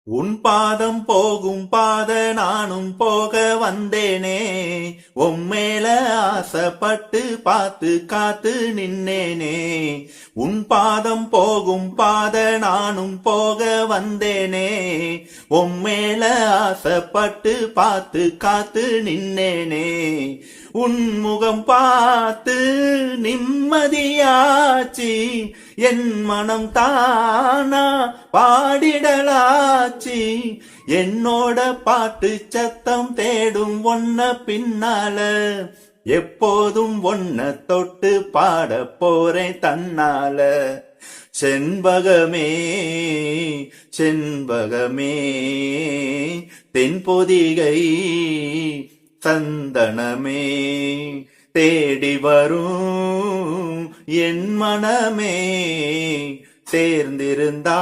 உன் பாதம் போகும் பாத நானும் போக வந்தேனே, உம்மேல ஆசைப்பட்டு பார்த்து காத்து நின்னேனே. உன் பாதம் போகும் பாத நானும் போக வந்தேனே, உம்மேல ஆசைப்பட்டு பார்த்து காத்து நின்னேனே. உன் முகம் பார்த்து நிம்மதியாச்சி, என் மனம் தானா பாடிடலாச்சி. என்னோட பாட்டு சத்தம் தேடும் ஒன்ன பின்னால, எப்போதும் ஒன்ன தொட்டு பாட போறேன் தன்னால. செண்பகமே செண்பகமே தென்பொதிகை சந்தனமே, தேடி வரும் என் மனமே சேர்ந்திருந்தால்